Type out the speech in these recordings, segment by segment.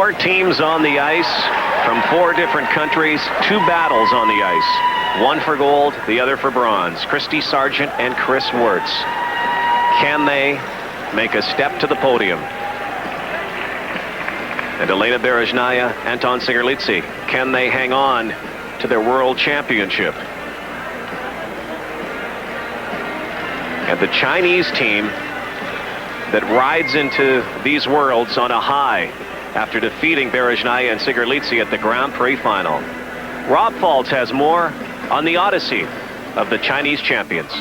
4 teams on the ice from 4 different countries, 2 battles on the ice. One for gold, the other for bronze. Christy Sargent and Chris Wirtz. Can they make a step to the podium? And Elena Berezhnaya, Anton Tsigirlitsi, can they hang on to their world championship? And the Chinese team that rides into these worlds on a high after defeating Berezhnaya and Tsigirlitsi at the Grand Prix final. Rob Faulds has more on the odyssey of the Chinese champions.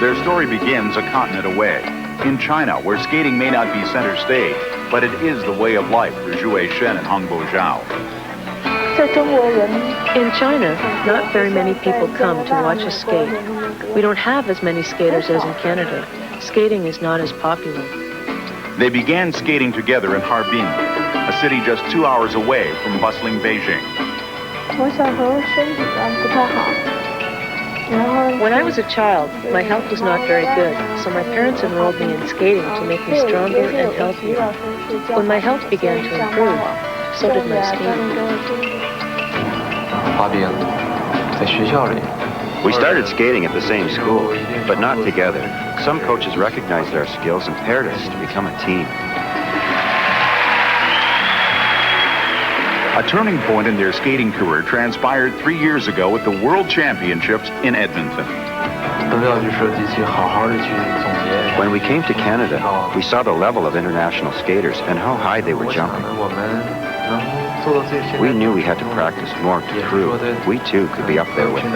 Their story begins a continent away, in China, where skating may not be center stage, but it is the way of life for Shen and Hongbo Zhao. In China, not very many people come to watch us skate. We don't have as many skaters as in Canada. Skating is not as popular. They began skating together in Harbin, a city just 2 hours away from bustling Beijing. When I was a child, my health was not very good, so my parents enrolled me in skating to make me stronger and healthier. When my health began to improve, so did my skating. We started skating at the same school, but not together. Some coaches recognized our skills and paired us to become a team. A turning point in their skating career transpired 3 years ago at the World Championships in Edmonton. When we came to Canada, we saw the level of international skaters and how high they were jumping. We knew we had to practice more to prove we too could be up there with them.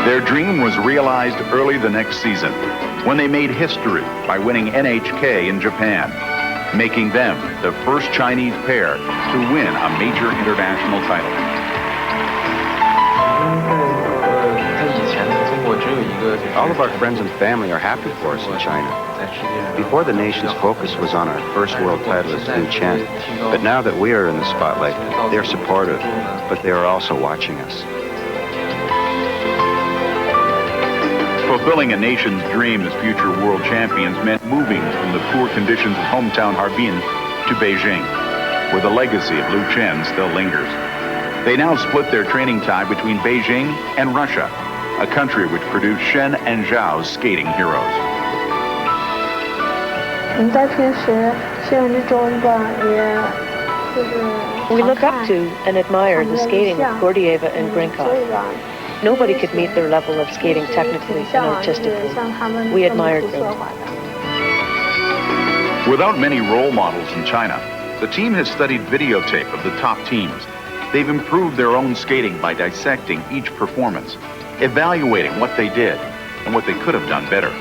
Their dream was realized early the next season when they made history by winning NHK in Japan, making them the first Chinese pair to win a major international title. All of our friends and family are happy for us in China. Before, the nation's focus was on our first world titleist, CHN. But now that we are in the spotlight, they're supportive, but they are also watching us. Fulfilling a nation's dream as future world champions meant moving from the poor conditions of hometown Harbin to Beijing, where the legacy of Liu Chen still lingers. They now split their training time between Beijing and Russia, a country which produced Shen and Zhao's skating heroes. We look up to and admire the skating of Gordieva and Grinkov. Nobody could meet their level of skating technically and artistically. We admired them. Without many role models in China, the team has studied videotape of the top teams. They've improved their own skating by dissecting each performance, evaluating what they did and what they could have done better.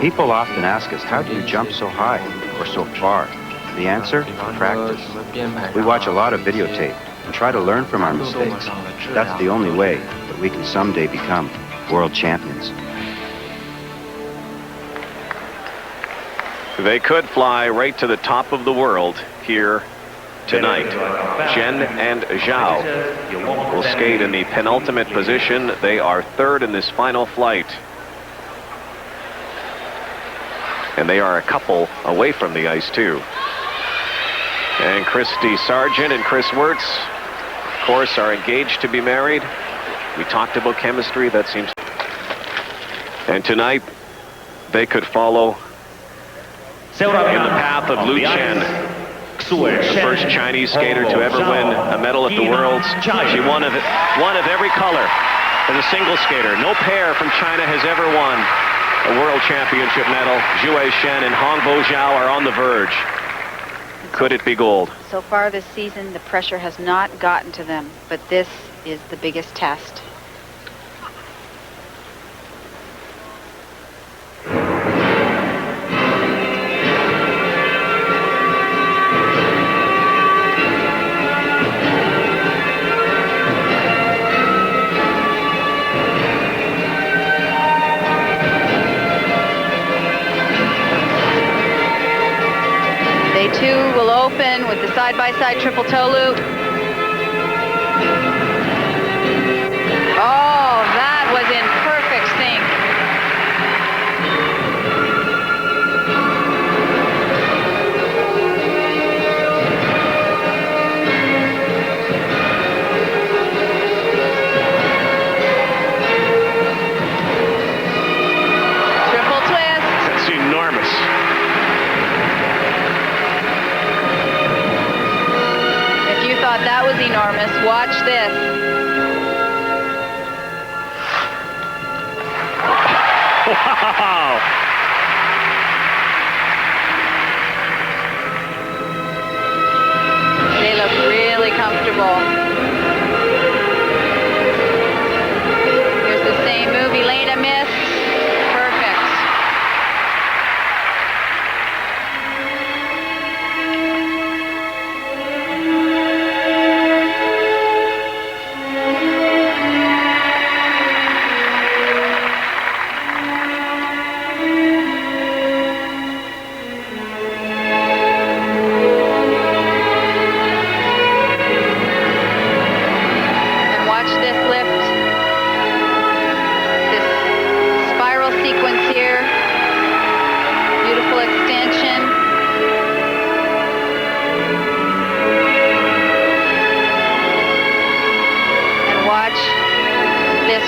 People often ask us, how do you jump so high or so far? The answer? Practice. We watch a lot of videotape and try to learn from our mistakes. That's the only way that we can someday become world champions. They could fly right to the top of the world here tonight. Shen and Zhao will skate in the penultimate position. They are third in this final flight. And they are a couple away from the ice, too. And Christy Sargent and Chris Wirtz, of course, are engaged to be married. We talked about chemistry. That seems... And tonight, they could follow in the path of Liu Chen, the first Chinese skater to ever win a medal at the Worlds. She won of every color as a single skater. No pair from China has ever won a world championship medal. Shen and Hongbo Zhao are on the verge. Could it be gold? So far this season, the pressure has not gotten to them, but this is the biggest test. They too will open with the side-by-side triple toe loop. Oh, that was in perfect sync. watch this. Wow! They look really comfortable. Here's the same move. Elena missed. Perfect.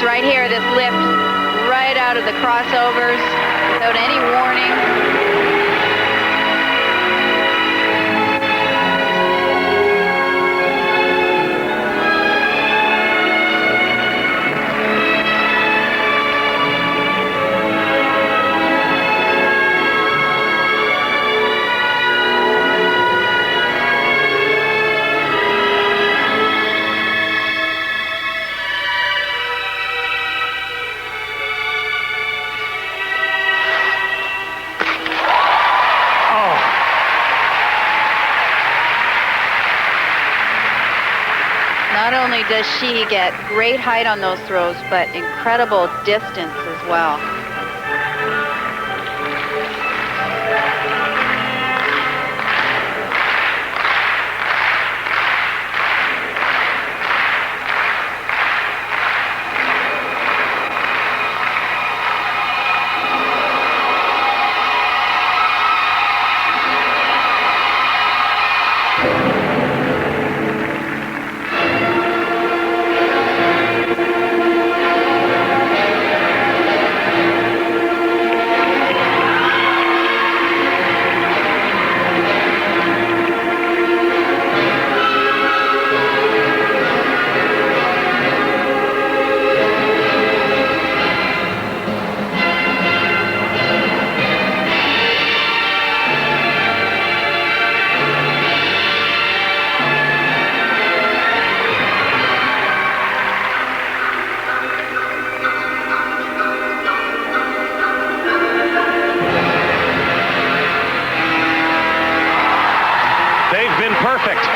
Right here, this lift right out of the crossovers without any warning. Not only does she get great height on those throws, but incredible distance as well. Perfect.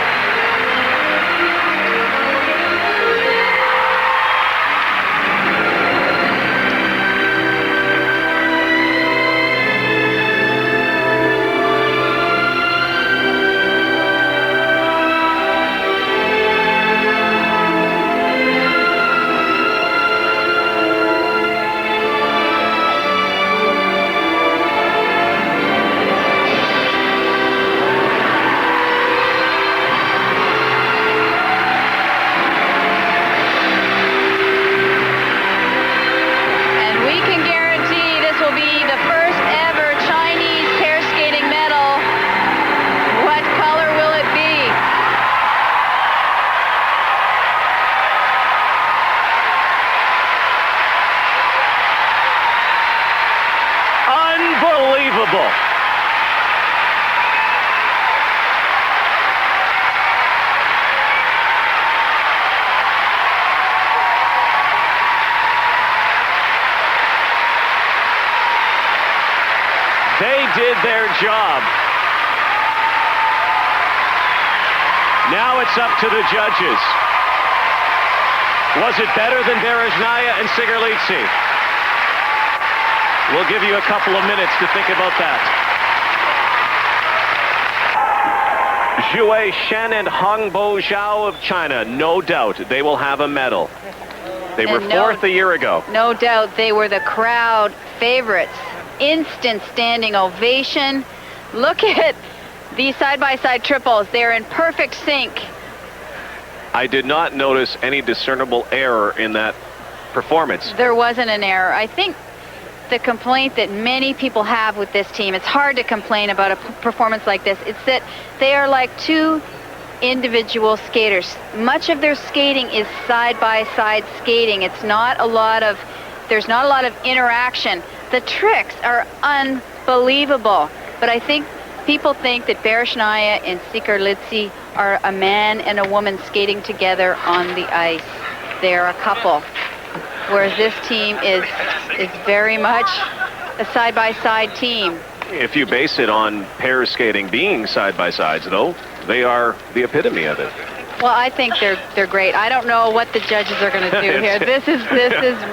They did their job. Now it's up to the judges. Was it better than Berezhnaya and Sigerlitsi? We'll give you a couple of minutes to think about that. Zhou, Shen, and Hongbo Zhao of China, no doubt they will have a medal. They were fourth a year ago. No doubt they were the crowd favorites. Instant standing ovation. Look at these side-by-side triples. They're in perfect sync. I did not notice any discernible error in that performance. There wasn't an error. I think the complaint that many people have with this team, it's hard to complain about a performance like this, it's that they are like two individual skaters. Much of their skating is side-by-side skating. It's not a lot of, there's not a lot of interaction. The tricks are unbelievable, but I think people think that Bereshnaya and Sikarlidze are a man and a woman skating together on the ice. They're a couple, whereas this team is very much a side-by-side team. If you base it on pair skating being side-by-sides, though, they are the epitome of it. Well, I think they're great. I don't know what the judges are going to do here. This is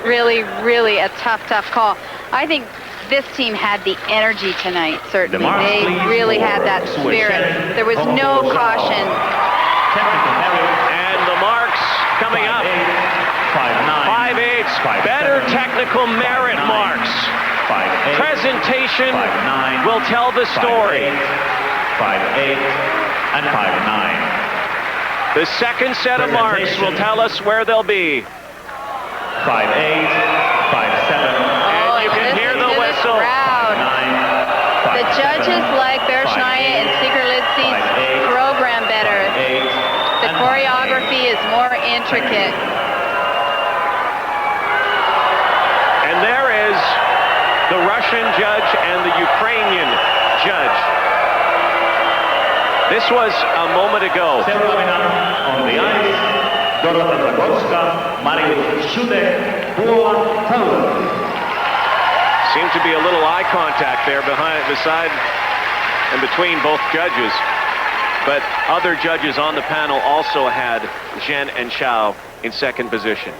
really, really a tough call. I think this team had the energy tonight, certainly. They really had that spirit. There was no caution. And the marks coming up. 5.8, better technical merit marks. Presentation will tell the story. 5.8 and 5.9. The second set of marks will tell us where they'll be. 5.8, 5.7. And you can hear the whistle. The judges like Bereshnaya and Sikarlidze's program better. The choreography is more intricate. And there is the Russian judge and the Ukrainian judge. This was a moment ago. On the ice, Dorota Zagorska, Mariusz Szudek, Poland. Seemed to be a little eye contact there beside and between both judges. But other judges on the panel also had Shen and Zhao in second position.